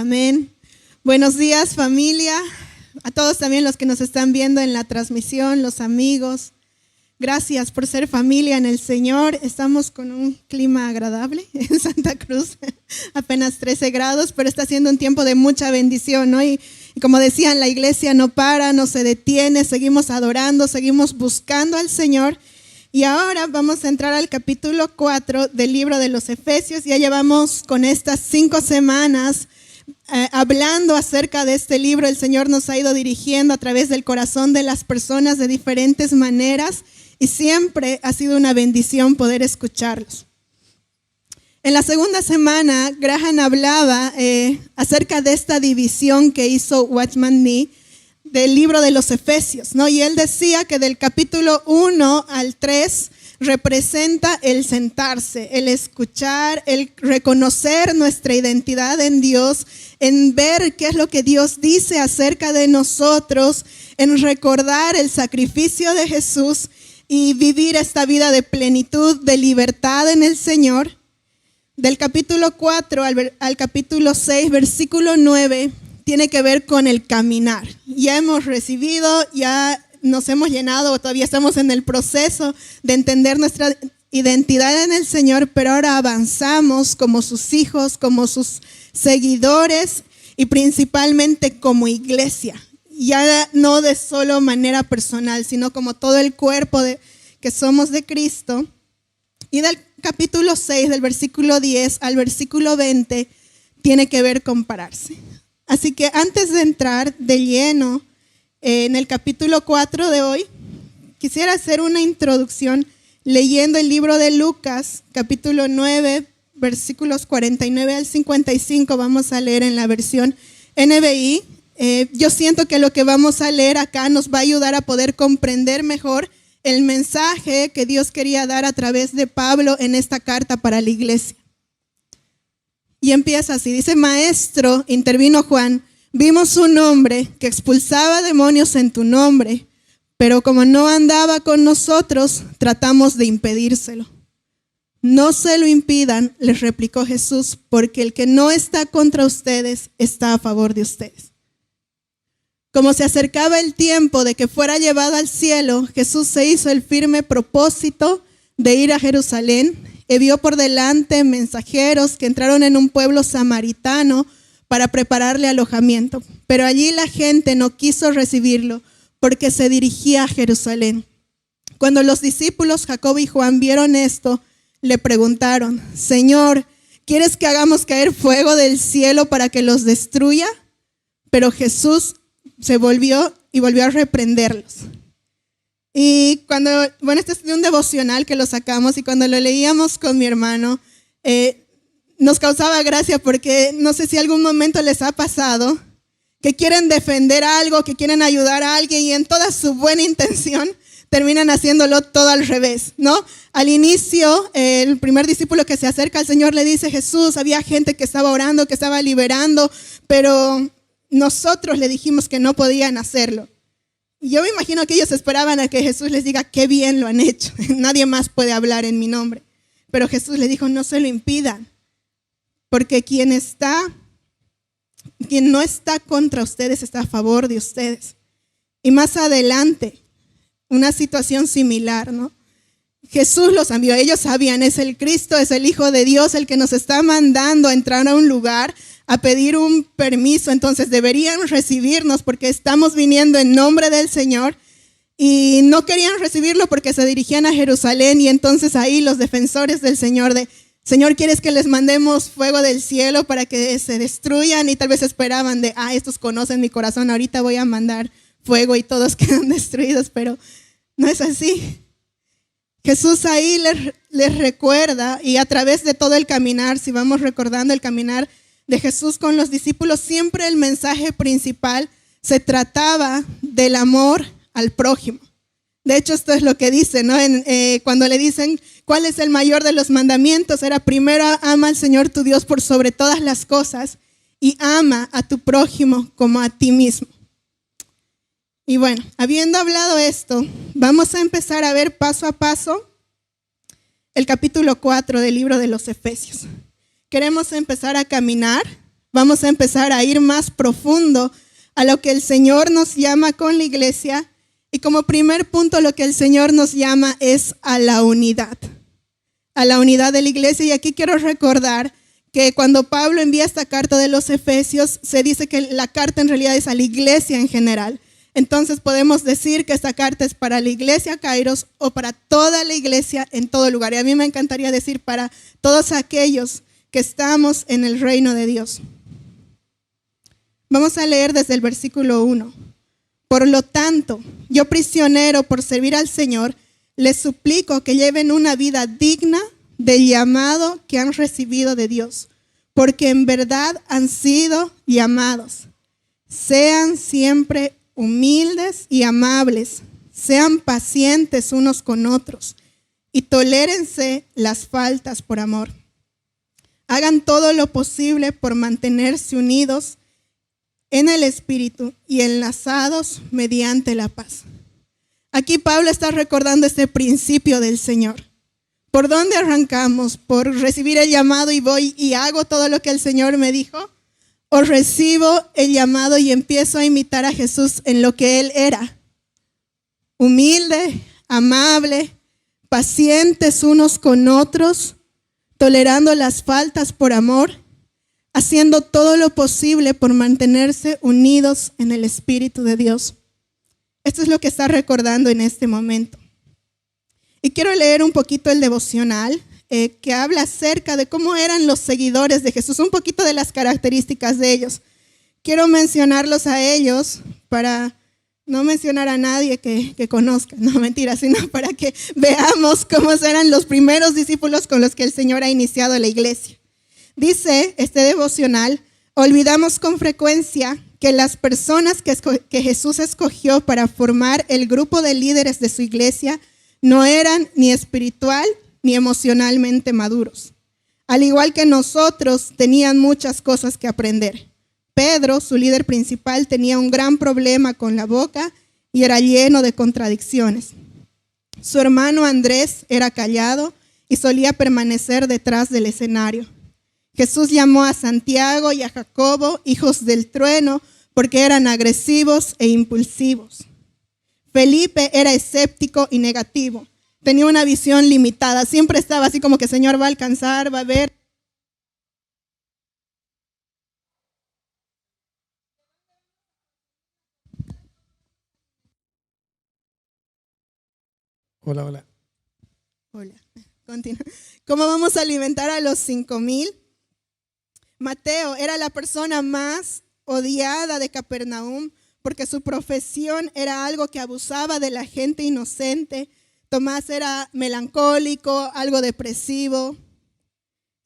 Amén. Buenos días, familia. A todos también los que nos están viendo en la transmisión, los amigos. Gracias por ser familia en el Señor. Estamos con un clima agradable en Santa Cruz, apenas 13 grados, pero está siendo un tiempo de mucha bendición, ¿no? Y como decían, la iglesia no para, no se detiene, seguimos adorando, seguimos buscando al Señor. Y ahora vamos a entrar al capítulo 4 del libro de los Efesios. Ya llevamos con estas 5 semanas hablando acerca de este libro. El Señor nos ha ido dirigiendo a través del corazón de las personas de diferentes maneras y siempre ha sido una bendición poder escucharlos. En la segunda semana, Graham hablaba acerca de esta división que hizo Watchman Nee del libro de los Efesios, ¿no? Y él decía que del capítulo 1 al 3 representa el sentarse, el escuchar, el reconocer nuestra identidad en Dios, en ver qué es lo que Dios dice acerca de nosotros, en recordar el sacrificio de Jesús y vivir esta vida de plenitud, de libertad en el Señor. Del capítulo 4 al capítulo 6, versículo 9, tiene que ver con el caminar. Ya hemos recibido, ya nos hemos llenado, todavía estamos en el proceso de entender nuestra identidad en el Señor, pero ahora avanzamos como sus hijos, como sus seguidores y principalmente como iglesia. Ya no de solo manera personal, sino como todo el cuerpo que somos de Cristo. Y del capítulo 6, del versículo 10 al versículo 20, tiene que ver con pararse. Así que antes de entrar de lleno en el capítulo 4 de hoy, quisiera hacer una introducción leyendo el libro de Lucas, capítulo 9, versículos 49 al 55. Vamos a leer en la versión NBI. Yo siento que lo que vamos a leer acá nos va a ayudar a poder comprender mejor el mensaje que Dios quería dar a través de Pablo en esta carta para la iglesia. Y empieza así, dice: Maestro, intervino Juan, vimos un hombre que expulsaba demonios en tu nombre, pero como no andaba con nosotros, tratamos de impedírselo. No se lo impidan, les replicó Jesús, porque el que no está contra ustedes está a favor de ustedes. Como se acercaba el tiempo de que fuera llevado al cielo, Jesús se hizo el firme propósito de ir a Jerusalén. Envió por delante mensajeros que entraron en un pueblo samaritano para prepararle alojamiento. Pero allí la gente no quiso recibirlo porque se dirigía a Jerusalén. Cuando los discípulos Jacobo y Juan vieron esto, le preguntaron: Señor, ¿quieres que hagamos caer fuego del cielo para que los destruya? Pero Jesús se volvió a reprenderlos. Y este es de un devocional que lo sacamos, y cuando lo leíamos con mi hermano, nos causaba gracia porque no sé si algún momento les ha pasado que quieren defender algo, que quieren ayudar a alguien y en toda su buena intención terminan haciéndolo todo al revés, ¿no? Al inicio, el primer discípulo que se acerca al Señor le dice: Jesús, había gente que estaba orando, que estaba liberando, pero nosotros le dijimos que no podían hacerlo. Y yo me imagino que ellos esperaban a que Jesús les diga: qué bien lo han hecho, nadie más puede hablar en mi nombre. Pero Jesús les dijo: no se lo impidan, porque quien no está contra ustedes está a favor de ustedes. Y más adelante, una situación similar, ¿no? Jesús los envió, ellos sabían, es el Cristo, es el Hijo de Dios el que nos está mandando a entrar a un lugar a pedir un permiso, entonces deberían recibirnos porque estamos viniendo en nombre del Señor. Y no querían recibirlo porque se dirigían a Jerusalén, y entonces ahí los defensores del Señor Señor, ¿quieres que les mandemos fuego del cielo para que se destruyan? Y tal vez esperaban estos conocen mi corazón, ahorita voy a mandar fuego y todos quedan destruidos, pero no es así. Jesús ahí les recuerda, y a través de todo el caminar, si vamos recordando el caminar de Jesús con los discípulos, siempre el mensaje principal se trataba del amor al prójimo. De hecho, esto es lo que dice, ¿no? Cuando le dicen cuál es el mayor de los mandamientos, era: primero ama al Señor tu Dios por sobre todas las cosas y ama a tu prójimo como a ti mismo. Y bueno, habiendo hablado esto, vamos a empezar a ver paso a paso el capítulo 4 del libro de los Efesios. Queremos empezar a caminar vamos a empezar a ir más profundo a lo que el Señor nos llama con la iglesia. Y como primer punto, lo que el Señor nos llama es a la unidad de la iglesia. Y aquí quiero recordar que cuando Pablo envía esta carta de los Efesios, se dice que la carta en realidad es a la iglesia en general. Entonces podemos decir que esta carta es para la iglesia Kairos o para toda la iglesia en todo lugar. Y a mí me encantaría decir para todos aquellos que estamos en el reino de Dios. Vamos a leer desde el versículo 1. Por lo tanto, yo prisionero por servir al Señor, les suplico que lleven una vida digna del llamado que han recibido de Dios, porque en verdad han sido llamados. Sean siempre humildes y amables, sean pacientes unos con otros y tolérense las faltas por amor. Hagan todo lo posible por mantenerse unidos en el Espíritu y enlazados mediante la paz. Aquí Pablo está recordando este principio del Señor. ¿Por dónde arrancamos? ¿Por recibir el llamado y voy y hago todo lo que el Señor me dijo? ¿O recibo el llamado y empiezo a imitar a Jesús en lo que Él era? Humilde, amable, pacientes unos con otros, tolerando las faltas por amor, haciendo todo lo posible por mantenerse unidos en el Espíritu de Dios. Esto es lo que está recordando en este momento. Y quiero leer un poquito el devocional que habla acerca de cómo eran los seguidores de Jesús, un poquito de las características de ellos. Quiero mencionarlos a ellos para no mencionar a nadie que conozca, no mentira, sino para que veamos cómo eran los primeros discípulos con los que el Señor ha iniciado la iglesia. Dice este devocional: olvidamos con frecuencia que las personas que Jesús escogió para formar el grupo de líderes de su iglesia no eran ni espiritual ni emocionalmente maduros. Al igual que nosotros, tenían muchas cosas que aprender. Pedro, su líder principal, tenía un gran problema con la boca y era lleno de contradicciones. Su hermano Andrés era callado y solía permanecer detrás del escenario. Jesús llamó a Santiago y a Jacobo hijos del trueno porque eran agresivos e impulsivos. Felipe era escéptico y negativo. Tenía una visión limitada. Siempre estaba así como que Señor va a alcanzar, va a ver. Hola. Hola, continúa. ¿Cómo vamos a alimentar a los 5,000? Mateo era la persona más odiada de Capernaum porque su profesión era algo que abusaba de la gente inocente. Tomás era melancólico, algo depresivo.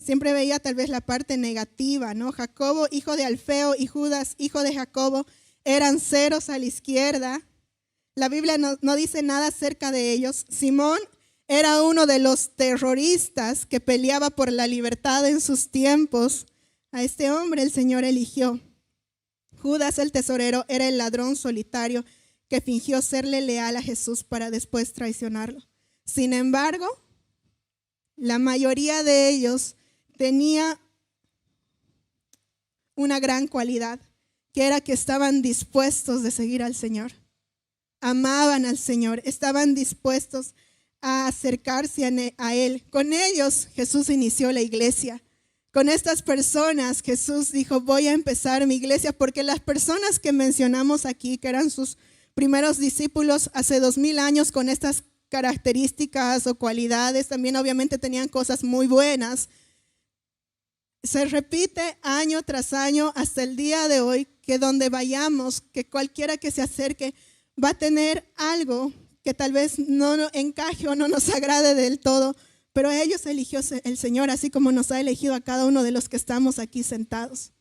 Siempre veía tal vez la parte negativa, ¿no? Jacobo, hijo de Alfeo, y Judas, hijo de Jacobo, eran ceros a la izquierda. La Biblia no dice nada acerca de ellos. Simón era uno de los terroristas que peleaba por la libertad en sus tiempos. A este hombre el Señor eligió. Judas, el tesorero, era el ladrón solitario que fingió serle leal a Jesús para después traicionarlo. Sin embargo, la mayoría de ellos tenía una gran cualidad, que era que estaban dispuestos de seguir al Señor. Amaban al Señor, estaban dispuestos a acercarse a Él. Con ellos Jesús inició la iglesia. Con estas personas Jesús dijo, voy a empezar mi iglesia, porque las personas que mencionamos aquí, que eran sus primeros discípulos hace 2000 años con estas características o cualidades, también obviamente tenían cosas muy buenas. Se repite año tras año hasta el día de hoy, que donde vayamos, que cualquiera que se acerque va a tener algo que tal vez no encaje o no nos agrade del todo, pero a ellos eligió el Señor, así como nos ha elegido a cada uno de los que estamos aquí sentados.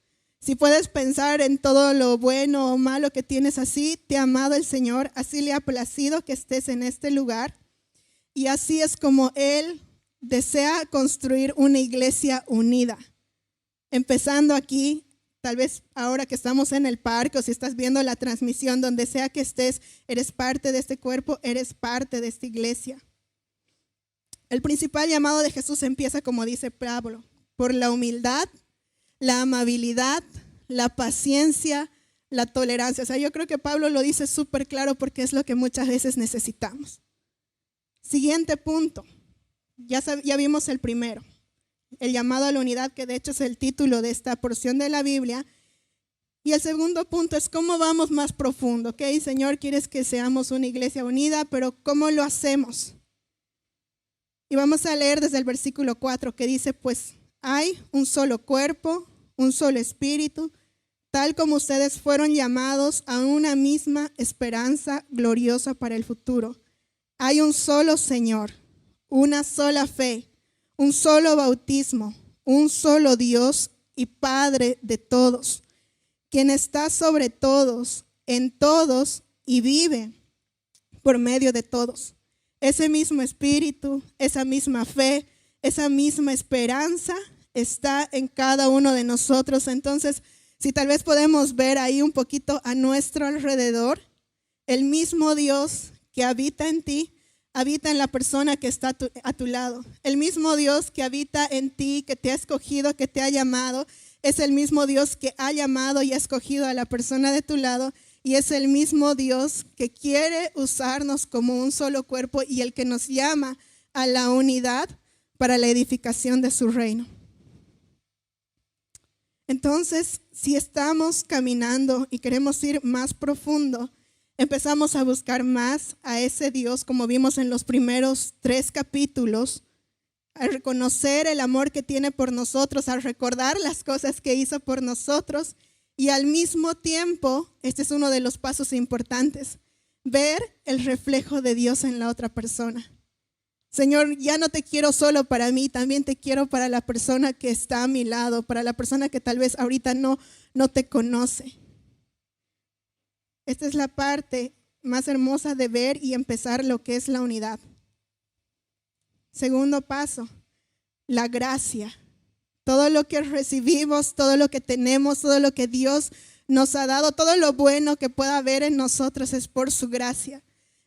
Si puedes pensar en todo lo bueno o malo que tienes, así te ha amado el Señor, así le ha placido que estés en este lugar, y así es como Él desea construir una iglesia unida. Empezando aquí, tal vez ahora que estamos en el parque o si estás viendo la transmisión, donde sea que estés, eres parte de este cuerpo, eres parte de esta iglesia. El principal llamado de Jesús empieza como dice Pablo, por la humildad la amabilidad, la paciencia, la tolerancia. O sea, yo creo que Pablo lo dice súper claro porque es lo que muchas veces necesitamos. Siguiente punto. Ya vimos el primero, el llamado a la unidad, que de hecho es el título de esta porción de la Biblia. Y el segundo punto es cómo vamos más profundo. Ok, Señor, quieres que seamos una iglesia unida, pero ¿cómo lo hacemos? Y vamos a leer desde el versículo 4 que dice, pues hay un solo cuerpo, un solo espíritu, tal como ustedes fueron llamados a una misma esperanza gloriosa para el futuro. Hay un solo Señor, una sola fe, un solo bautismo, un solo Dios y Padre de todos, quien está sobre todos, en todos y vive por medio de todos. Ese mismo espíritu, esa misma fe, esa misma esperanza está en cada uno de nosotros. Entonces, si tal vez podemos ver ahí un poquito a nuestro alrededor, el mismo Dios que habita en ti, habita en la persona que está a tu lado. El mismo Dios que habita en ti, que te ha escogido, que te ha llamado, es el mismo Dios que ha llamado y ha escogido a la persona de tu lado. Y es el mismo Dios que quiere usarnos como un solo cuerpo y el que nos llama a la unidad para la edificación de su reino. Entonces, si estamos caminando y queremos ir más profundo, empezamos a buscar más a ese Dios, como vimos en los primeros 3 capítulos, a reconocer el amor que tiene por nosotros, a recordar las cosas que hizo por nosotros. Y al mismo tiempo, este es uno de los pasos importantes, ver el reflejo de Dios en la otra persona. Señor, ya no te quiero solo para mí, también te quiero para la persona que está a mi lado, para la persona que tal vez ahorita no te conoce. Esta es la parte más hermosa de ver y empezar lo que es la unidad. Segundo paso, la gracia. Todo lo que recibimos, todo lo que tenemos, todo lo que Dios nos ha dado, todo lo bueno que pueda haber en nosotros es por su gracia,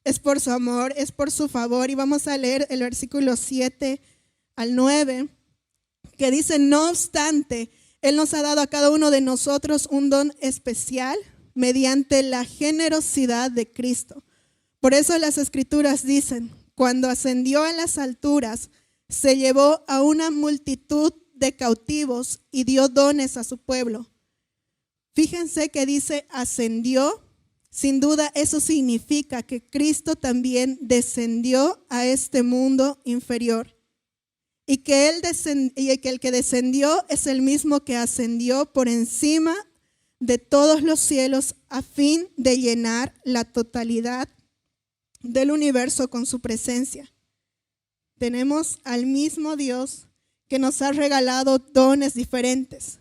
es por su amor, es por su favor. Y vamos a leer el versículo 7 al 9, que dice, no obstante, Él nos ha dado a cada uno de nosotros un don especial mediante la generosidad de Cristo. Por eso las Escrituras dicen, cuando ascendió a las alturas, se llevó a una multitud de cautivos y dio dones a su pueblo. Fíjense que dice ascendió. Sin duda eso significa que Cristo también descendió a este mundo inferior y que el que descendió es el mismo que ascendió por encima de todos los cielos a fin de llenar la totalidad del universo con su presencia. Tenemos al mismo Dios que nos ha regalado dones diferentes.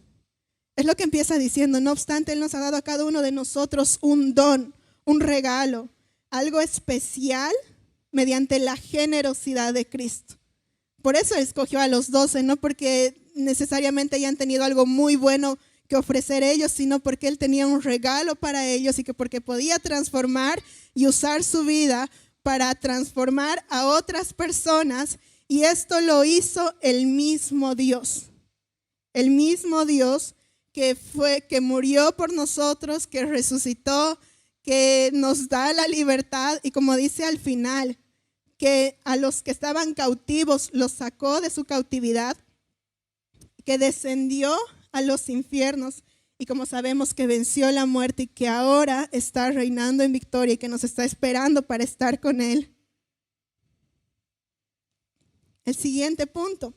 Es lo que empieza diciendo, no obstante, Él nos ha dado a cada uno de nosotros un don, un regalo, algo especial mediante la generosidad de Cristo. Por eso escogió a los 12, no porque necesariamente hayan tenido algo muy bueno que ofrecer ellos, sino porque Él tenía un regalo para ellos y que porque podía transformar y usar su vida para transformar a otras personas. Y esto lo hizo el mismo Dios que murió por nosotros, que resucitó, que nos da la libertad y como dice al final, que a los que estaban cautivos los sacó de su cautividad, que descendió a los infiernos y como sabemos que venció la muerte y que ahora está reinando en victoria y que nos está esperando para estar con Él. El siguiente punto,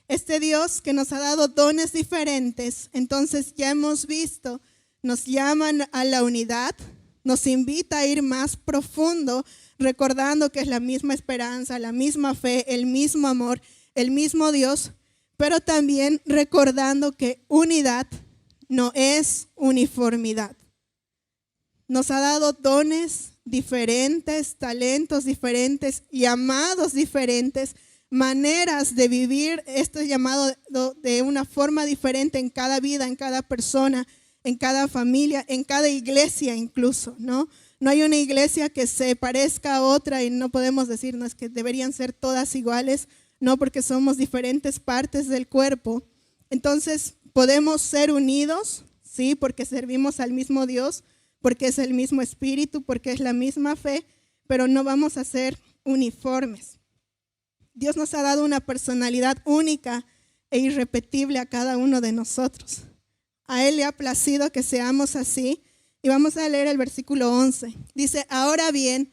este Dios que nos ha dado dones diferentes, entonces ya hemos visto, nos llaman a la unidad, nos invita a ir más profundo, recordando que es la misma esperanza, la misma fe, el mismo amor, el mismo Dios, pero también recordando que unidad no es uniformidad. Nos ha dado dones diferentes, talentos diferentes, llamados diferentes, maneras de vivir este llamado de una forma diferente en cada vida, en cada persona, en cada familia, en cada iglesia incluso, ¿no? No hay una iglesia que se parezca a otra y no podemos decir, no, es que deberían ser todas iguales, no, porque somos diferentes partes del cuerpo. Entonces, Podemos ser unidos, sí, porque servimos al mismo Dios, porque es el mismo Espíritu, porque es la misma fe, pero no vamos a ser uniformes. Dios nos ha dado una personalidad única e irrepetible a cada uno de nosotros. A Él le ha placido que seamos así. Y vamos a leer el versículo 11. Dice, ahora bien,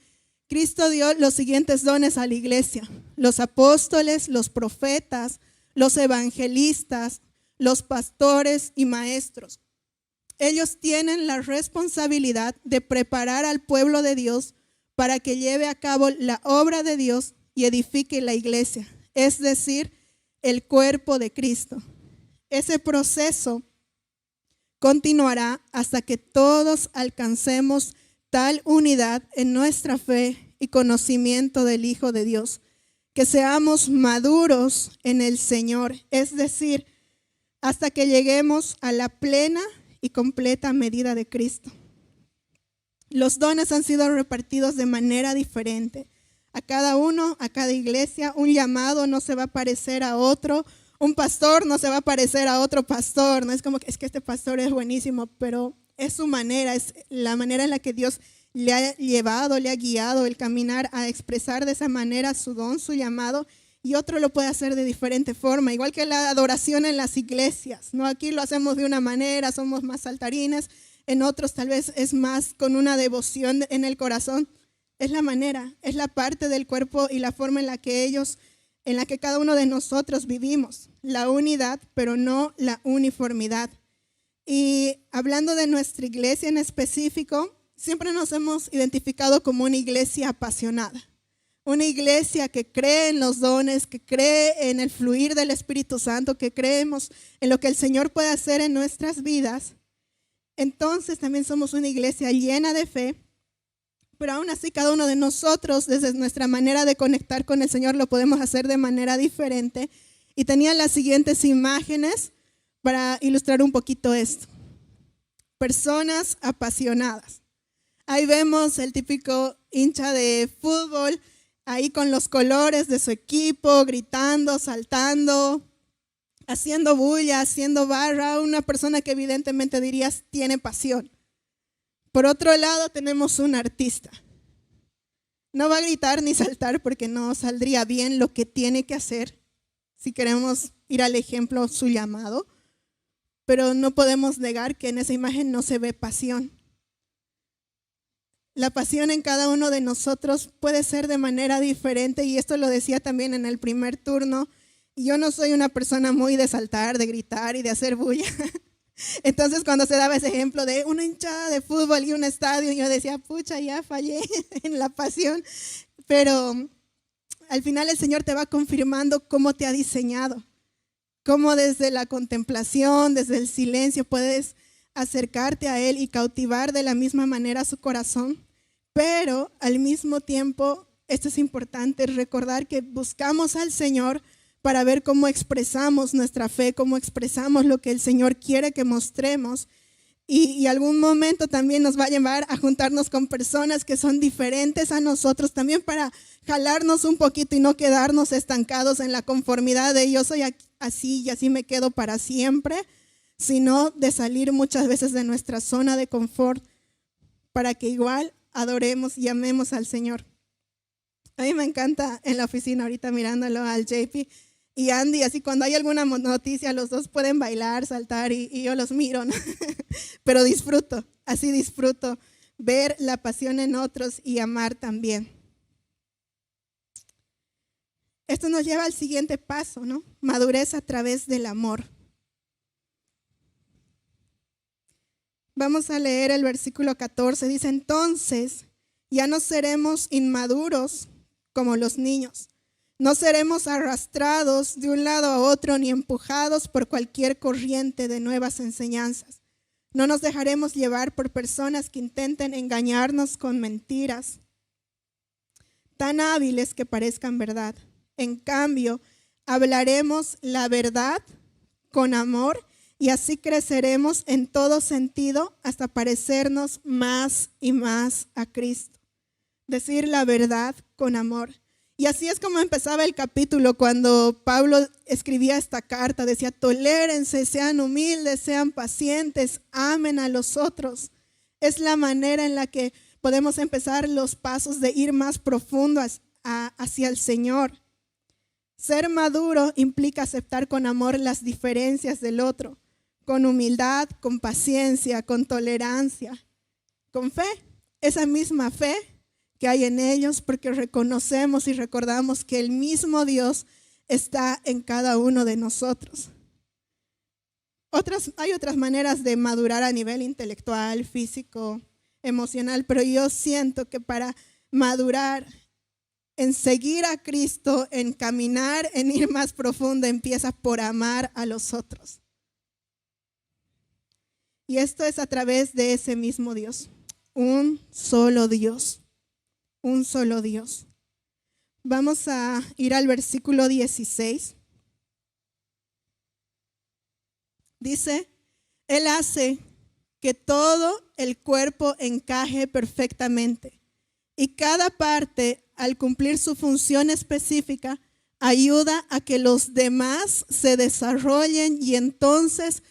Cristo dio los siguientes dones a la iglesia: los apóstoles, los profetas, los evangelistas, los pastores y maestros. Ellos tienen la responsabilidad de preparar al pueblo de Dios para que lleve a cabo la obra de Dios y edifique la iglesia, es decir, el cuerpo de Cristo. Ese proceso continuará hasta que todos alcancemos tal unidad en nuestra fe y conocimiento del Hijo de Dios, que seamos maduros en el Señor, es decir, hasta que lleguemos a la plena y completa medida de Cristo. Los dones han sido repartidos de manera diferente. A cada uno, a cada iglesia, un llamado no se va a parecer a otro. Un pastor no se va a parecer a otro pastor. No es como que es que este pastor es buenísimo, pero es su manera, es la manera en la que Dios le ha llevado, le ha guiado el caminar a expresar de esa manera su don, su llamado. Y otro lo puede hacer de diferente forma, igual que la adoración en las iglesias, ¿no? Aquí lo hacemos de una manera, somos más saltarines. En otros tal vez es más con una devoción en el corazón. Es la manera, es la parte del cuerpo y la forma en la que cada uno de nosotros vivimos. La unidad, pero no la uniformidad. Y hablando de nuestra iglesia en específico, siempre nos hemos identificado como una iglesia apasionada. Una iglesia que cree en los dones, que cree en el fluir del Espíritu Santo, que creemos en lo que el Señor puede hacer en nuestras vidas. Entonces también somos una iglesia llena de fe, pero aún así cada uno de nosotros, desde nuestra manera de conectar con el Señor, lo podemos hacer de manera diferente. Y tenía las siguientes imágenes para ilustrar un poquito esto. Personas apasionadas. Ahí vemos el típico hincha de fútbol, ahí con los colores de su equipo, gritando, saltando, haciendo bulla, haciendo barra, una persona que evidentemente dirías tiene pasión. Por otro lado tenemos un artista. No va a gritar ni saltar porque no saldría bien lo que tiene que hacer, si queremos ir al ejemplo, su llamado, pero no podemos negar que en esa imagen no se ve pasión. La pasión en cada uno de nosotros puede ser de manera diferente y esto lo decía también en el primer turno. Yo no soy una persona muy de saltar, de gritar y de hacer bulla. Entonces cuando se daba ese ejemplo de una hinchada de fútbol y un estadio, yo decía, pucha, ya fallé en la pasión. Pero al final el Señor te va confirmando cómo te ha diseñado, cómo desde la contemplación, desde el silencio puedes acercarte a Él y cautivar de la misma manera su corazón. Pero al mismo tiempo, esto es importante, recordar que buscamos al Señor para ver cómo expresamos nuestra fe, cómo expresamos lo que el Señor quiere que mostremos. Y algún momento también nos va a llevar a juntarnos con personas que son diferentes a nosotros, también para jalarnos un poquito y no quedarnos estancados en la conformidad de yo soy así y así me quedo para siempre, sino de salir muchas veces de nuestra zona de confort para que igual adoremos y amemos al Señor. A mí me encanta en la oficina ahorita mirándolo al JP y Andy, así cuando hay alguna noticia los dos pueden bailar, saltar y yo los miro, ¿no? Pero disfruto ver la pasión en otros y amar también. Esto nos lleva al siguiente paso, ¿no? Madurez a través del amor. Vamos a leer el versículo 14. Dice, entonces ya no seremos inmaduros como los niños. No seremos arrastrados de un lado a otro ni empujados por cualquier corriente de nuevas enseñanzas. No nos dejaremos llevar por personas que intenten engañarnos con mentiras tan hábiles que parezcan verdad. En cambio, hablaremos la verdad con amor y así creceremos en todo sentido hasta parecernos más y más a Cristo. Decir la verdad con amor. Y así es como empezaba el capítulo cuando Pablo escribía esta carta. Decía, tolérense, sean humildes, sean pacientes, amen a los otros. Es la manera en la que podemos empezar los pasos de ir más profundo hacia el Señor. Ser maduro implica aceptar con amor las diferencias del otro, con humildad, con paciencia, con tolerancia, con fe, esa misma fe que hay en ellos, porque reconocemos y recordamos que el mismo Dios está en cada uno de nosotros. Hay otras maneras de madurar a nivel intelectual, físico, emocional, pero yo siento que para madurar en seguir a Cristo, en caminar, en ir más profundo, empieza por amar a los otros. Y esto es a través de ese mismo Dios, un solo Dios. Un solo Dios. Vamos a ir al versículo 16. Dice, Él hace que todo el cuerpo encaje perfectamente y cada parte, al cumplir su función específica, ayuda a que los demás se desarrollen y entonces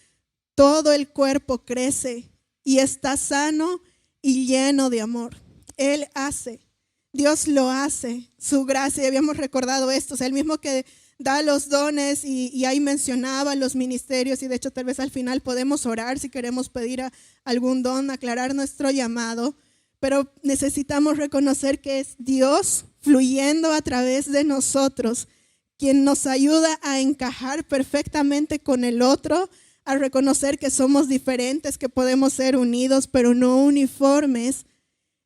todo el cuerpo crece y está sano y lleno de amor. Él hace. Dios lo hace, su gracia, y habíamos recordado esto, o sea, el mismo que da los dones y ahí mencionaba los ministerios, y de hecho tal vez al final podemos orar si queremos pedir algún don, aclarar nuestro llamado, pero necesitamos reconocer que es Dios fluyendo a través de nosotros, quien nos ayuda a encajar perfectamente con el otro, a reconocer que somos diferentes, que podemos ser unidos pero no uniformes,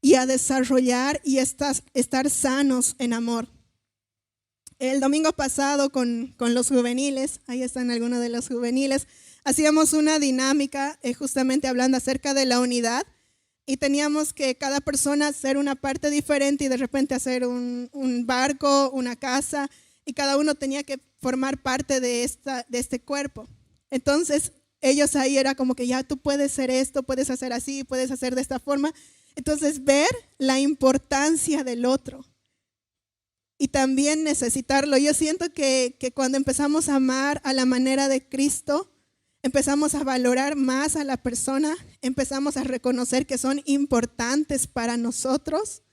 y a desarrollar y estar sanos en amor. El domingo pasado con los juveniles, ahí están algunos de los juveniles, hacíamos una dinámica justamente hablando acerca de la unidad y teníamos que cada persona hacer una parte diferente y de repente hacer un barco, una casa, y cada uno tenía que formar parte de este cuerpo. Entonces ellos ahí era como que ya tú puedes hacer esto, puedes hacer así, puedes hacer de esta forma. Entonces, ver la importancia del otro y también necesitarlo. Yo siento que cuando empezamos a amar a la manera de Cristo, empezamos a valorar más a la persona, empezamos a reconocer que son importantes para nosotros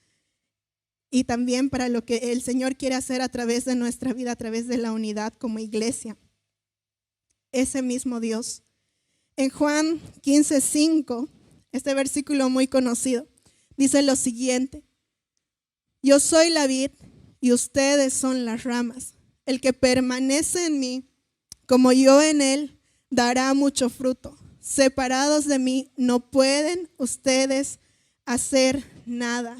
y también para lo que el Señor quiere hacer a través de nuestra vida, a través de la unidad como iglesia. Ese mismo Dios. En Juan 15:5, este versículo muy conocido, dice lo siguiente: yo soy la vid y ustedes son las ramas. El que permanece en mí, como yo en él, dará mucho fruto. Separados de mí no pueden ustedes hacer nada.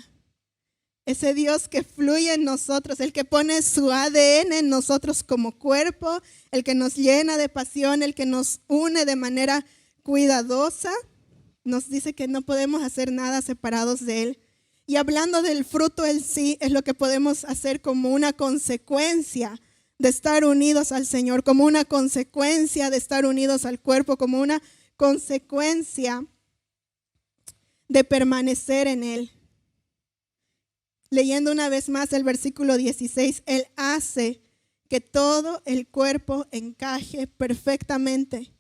Ese Dios que fluye en nosotros, el que pone su ADN en nosotros como cuerpo, el que nos llena de pasión, el que nos une de manera cuidadosa, nos dice que no podemos hacer nada separados de Él. Y hablando del fruto en sí, es lo que podemos hacer como una consecuencia de estar unidos al Señor, como una consecuencia de estar unidos al cuerpo, como una consecuencia de permanecer en Él. Leyendo una vez más el versículo 16, Él hace que todo el cuerpo encaje perfectamente.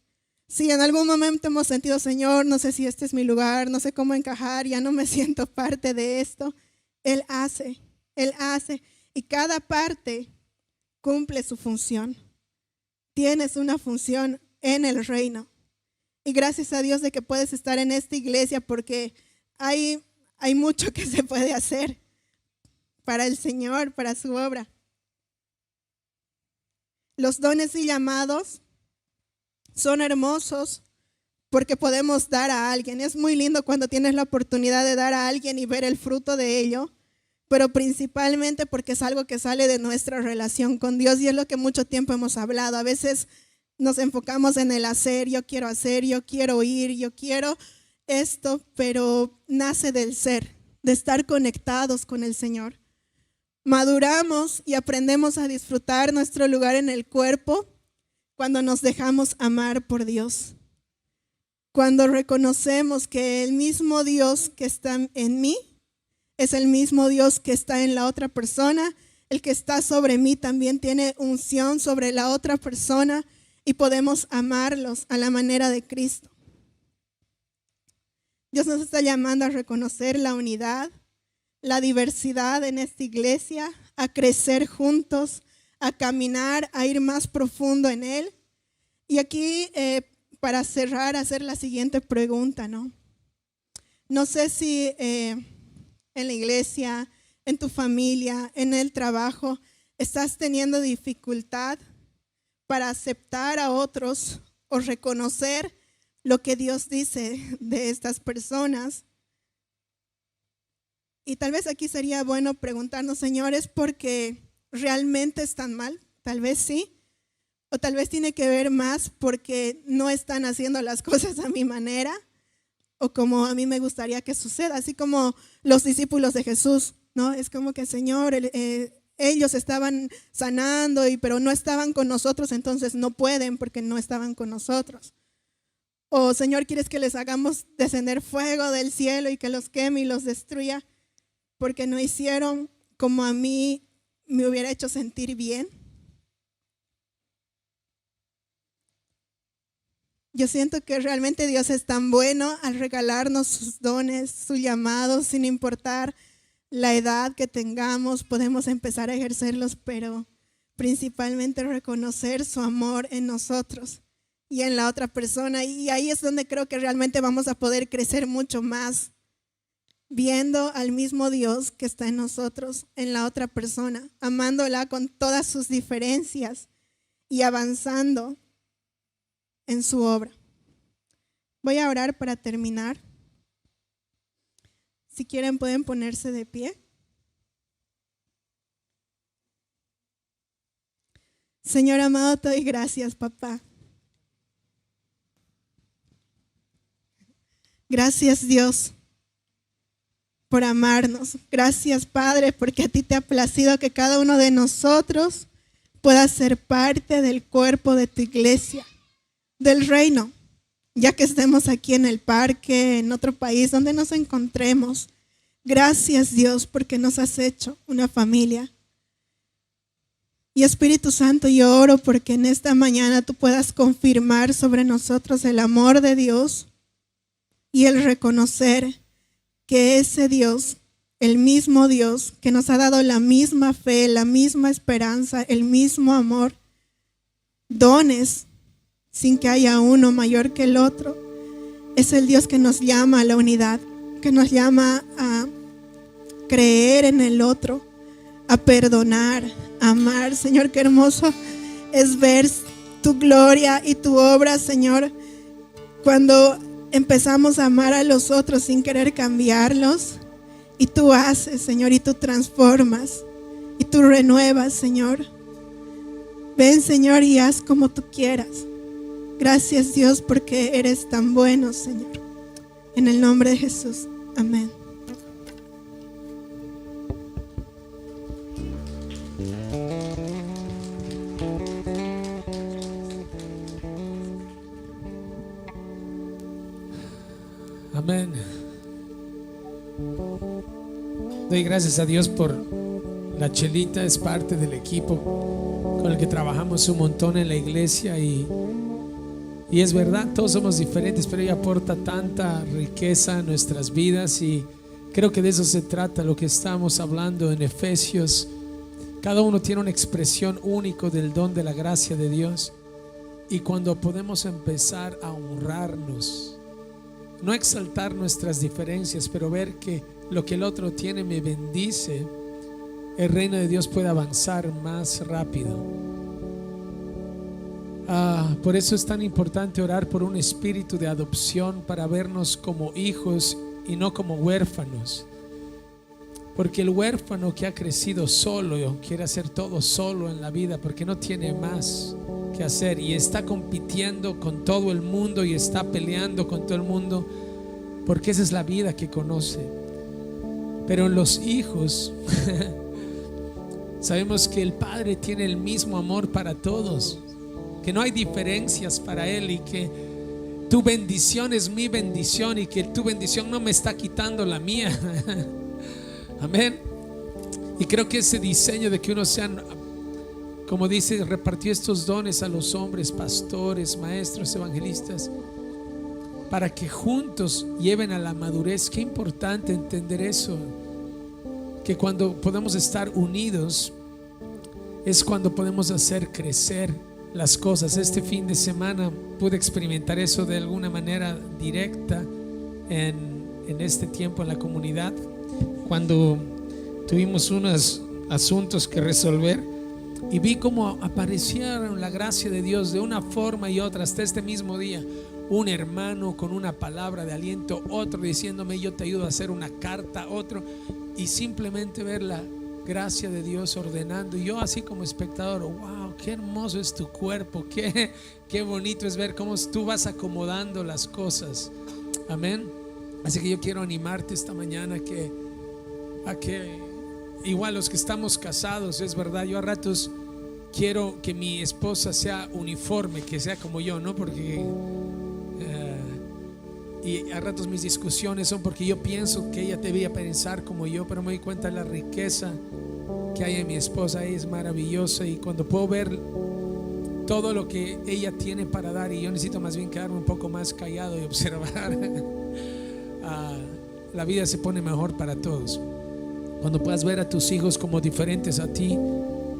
Si en algún momento hemos sentido, Señor, no sé si este es mi lugar, no sé cómo encajar, ya no me siento parte de esto, Él hace, y cada parte cumple su función. Tienes una función en el reino. Y gracias a Dios de que puedes estar en esta iglesia, porque hay mucho que se puede hacer para el Señor, para su obra. Los dones y llamados son hermosos porque podemos dar a alguien. Es muy lindo cuando tienes la oportunidad de dar a alguien y ver el fruto de ello, pero principalmente porque es algo que sale de nuestra relación con Dios, y es lo que mucho tiempo hemos hablado. A veces nos enfocamos en el hacer, yo quiero ir, yo quiero esto, pero nace del ser, de estar conectados con el Señor. Maduramos y aprendemos a disfrutar nuestro lugar en el cuerpo cuando nos dejamos amar por Dios. Cuando reconocemos que el mismo Dios que está en mí es el mismo Dios que está en la otra persona, el que está sobre mí también tiene unción sobre la otra persona y podemos amarlos a la manera de Cristo. Dios nos está llamando a reconocer la unidad, la diversidad en esta iglesia, a crecer juntos, a caminar, a ir más profundo en Él. Y aquí, para cerrar, hacer la siguiente pregunta, ¿no? No sé si en la iglesia, en tu familia, en el trabajo, estás teniendo dificultad para aceptar a otros o reconocer lo que Dios dice de estas personas. Y tal vez aquí sería bueno preguntarnos, señores, ¿porque realmente están mal? Tal vez sí. O tal vez tiene que ver más porque no están haciendo las cosas a mi manera o como a mí me gustaría que suceda. Así como los discípulos de Jesús, ¿no? Es como que, Señor, ellos estaban sanando, pero no estaban con nosotros, entonces no pueden porque no estaban con nosotros. O, Señor, ¿quieres que les hagamos descender fuego del cielo y que los queme y los destruya porque no hicieron como a mí me hubiera hecho sentir bien? Yo siento que realmente Dios es tan bueno al regalarnos sus dones, su llamado, sin importar la edad que tengamos, podemos empezar a ejercerlos, pero principalmente reconocer su amor en nosotros y en la otra persona. Y ahí es donde creo que realmente vamos a poder crecer mucho más, viendo al mismo Dios que está en nosotros, en la otra persona, amándola con todas sus diferencias y avanzando en su obra. Voy a orar para terminar. Si quieren pueden ponerse de pie. Señor amado, te doy gracias, papá. Gracias, Dios, por amarnos. Gracias, Padre, porque a ti te ha placido que cada uno de nosotros pueda ser parte del cuerpo de tu iglesia, del reino, ya que estemos aquí en el parque, en otro país, donde nos encontremos. Gracias, Dios, porque nos has hecho una familia. Y Espíritu Santo, yo oro porque en esta mañana tú puedas confirmar sobre nosotros el amor de Dios y el reconocer que ese Dios, el mismo Dios que nos ha dado la misma fe, la misma esperanza, el mismo amor, dones, sin que haya uno mayor que el otro, es el Dios que nos llama a la unidad, que nos llama a creer en el otro, a perdonar, a amar. Señor, qué hermoso es ver tu gloria y tu obra, Señor, cuando empezamos a amar a los otros sin querer cambiarlos, y tú haces, Señor, y tú transformas y tú renuevas, Señor. Ven, Señor, y haz como tú quieras. Gracias, Dios, porque eres tan bueno, Señor. En el nombre de Jesús. Amén. Amén. Doy gracias a Dios por la Chelita, es parte del equipo con el que trabajamos un montón en la iglesia y es verdad, todos somos diferentes, pero ella aporta tanta riqueza a nuestras vidas y creo que de eso se trata lo que estamos hablando en Efesios. Cada uno tiene una expresión única del don de la gracia de Dios, y cuando podemos empezar a honrarnos, no exaltar nuestras diferencias, pero ver que lo que el otro tiene me bendice, el reino de Dios puede avanzar más rápido. Por eso es tan importante orar por un espíritu de adopción, para vernos como hijos y no como huérfanos. Porque el huérfano que ha crecido solo quiere hacer todo solo en la vida, porque no tiene más que hacer y está compitiendo con todo el mundo y está peleando con todo el mundo, porque esa es la vida que conoce. Pero en los hijos sabemos que el Padre tiene el mismo amor para todos, que no hay diferencias para Él, y que tu bendición es mi bendición y que tu bendición no me está quitando la mía. Amén. Y creo que ese diseño de que uno sean, como dice, repartió estos dones a los hombres, pastores, maestros, evangelistas, para que juntos lleven a la madurez. Qué importante entender eso, que cuando podemos estar unidos es cuando podemos hacer crecer las cosas. Este fin de semana pude experimentar eso de alguna manera directa en este tiempo en la comunidad, cuando tuvimos unos asuntos que resolver y vi cómo aparecieron la gracia de Dios de una forma y otra. Hasta este mismo día, un hermano con una palabra de aliento, otro diciéndome yo te ayudo a hacer una carta, otro, y simplemente ver la gracia de Dios ordenando. Y yo así como espectador, wow, qué hermoso es tu cuerpo, qué bonito es ver cómo tú vas acomodando las cosas. Amén. Así que yo quiero animarte esta mañana a que igual los que estamos casados, es verdad, yo a ratos quiero que mi esposa sea uniforme, que sea como yo, ¿no? Porque y a ratos mis discusiones son porque yo pienso que ella debía pensar como yo, pero me doy cuenta de la riqueza que hay en mi esposa. Ella es maravillosa, y cuando puedo ver todo lo que ella tiene para dar, y yo necesito más bien quedarme un poco más callado y observar, la vida se pone mejor para todos. Cuando puedas ver a tus hijos como diferentes a ti,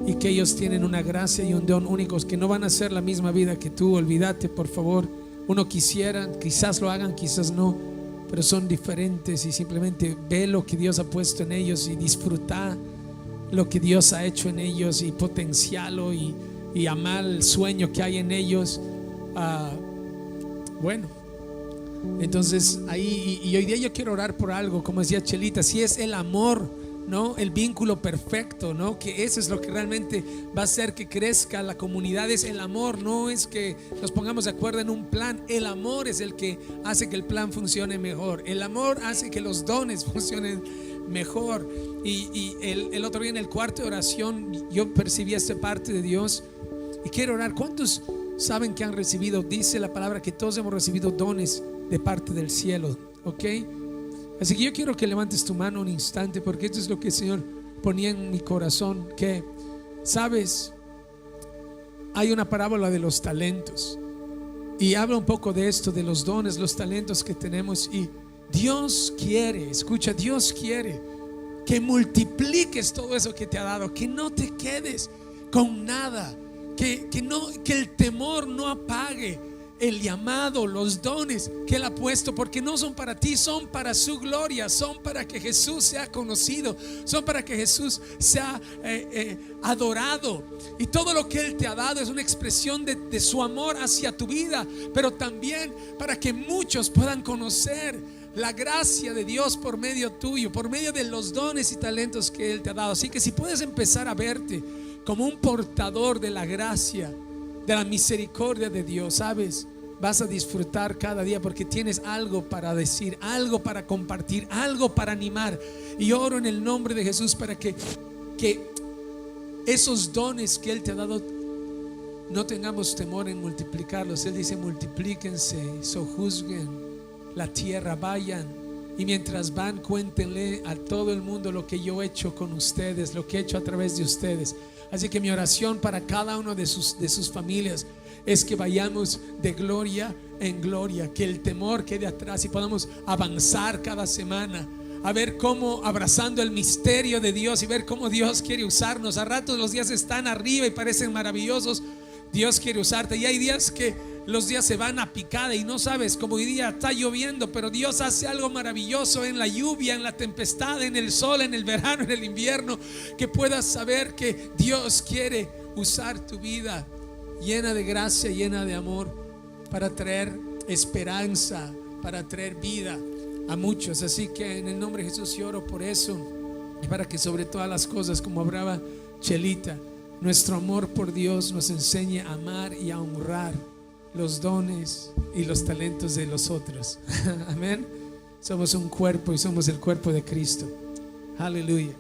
y que ellos tienen una gracia y un don únicos, que no van a ser la misma vida que tú. Olvídate, por favor. Uno quisiera, quizás lo hagan, quizás no, pero son diferentes, y simplemente ve lo que Dios ha puesto en ellos y disfruta lo que Dios ha hecho en ellos, y potenciarlo y amar el sueño que hay en ellos. Bueno, entonces ahí, y hoy día yo quiero orar por algo, como decía Chelita, si es el amor, ¿no? El vínculo perfecto, ¿no? Que eso es lo que realmente va a hacer que crezca la comunidad. Es el amor, no es que nos pongamos de acuerdo en un plan. El amor es el que hace que el plan funcione mejor. El amor hace que los dones funcionen mejor. Y el otro día en el cuarto de oración yo percibí esta parte de Dios, y quiero orar. ¿Cuántos saben que han recibido? Dice la palabra que todos hemos recibido dones de parte del cielo, ¿ok? Así que yo quiero que levantes tu mano un instante, porque esto es lo que el Señor ponía en mi corazón. Que, ¿sabes? Hay una parábola de los talentos, y habla un poco de esto, de los dones, los talentos que tenemos. Y Dios quiere, escucha, Dios quiere que multipliques todo eso que te ha dado, que no te quedes con nada, que el temor no apague el llamado, los dones que Él ha puesto, porque no son para ti, son para su gloria, son para que Jesús sea conocido, son para que Jesús sea adorado. Y todo lo que Él te ha dado es una expresión de su amor hacia tu vida, pero también para que muchos puedan conocer la gracia de Dios por medio tuyo, por medio de los dones y talentos que Él te ha dado. Así que si puedes empezar a verte como un portador de la gracia, de la misericordia de Dios, ¿sabes? Vas a disfrutar cada día, porque tienes algo para decir, algo para compartir, algo para animar. Y oro en el nombre de Jesús para que esos dones que Él te ha dado, no tengamos temor en multiplicarlos. Él dice: multiplíquense, sojuzguen la tierra, vayan, y mientras van, cuéntenle a todo el mundo lo que yo he hecho con ustedes, lo que he hecho a través de ustedes. Así que mi oración para cada uno de sus familias es que vayamos de gloria en gloria, que el temor quede atrás y podamos avanzar cada semana a ver cómo, abrazando el misterio de Dios, y ver cómo Dios quiere usarnos. A ratos los días están arriba y parecen maravillosos. Dios quiere usarte, y hay días que los días se van a picada y no sabes, como hoy día está lloviendo, pero Dios hace algo maravilloso en la lluvia, en la tempestad, en el sol, en el verano, en el invierno. Que puedas saber que Dios quiere usar tu vida llena de gracia, llena de amor, para traer esperanza, para traer vida a muchos. Así que en el nombre de Jesús yo oro por eso, y para que sobre todas las cosas, como hablaba Chelita, nuestro amor por Dios nos enseñe a amar y a honrar los dones y los talentos de los otros. Amén. Somos un cuerpo y somos el cuerpo de Cristo. Aleluya.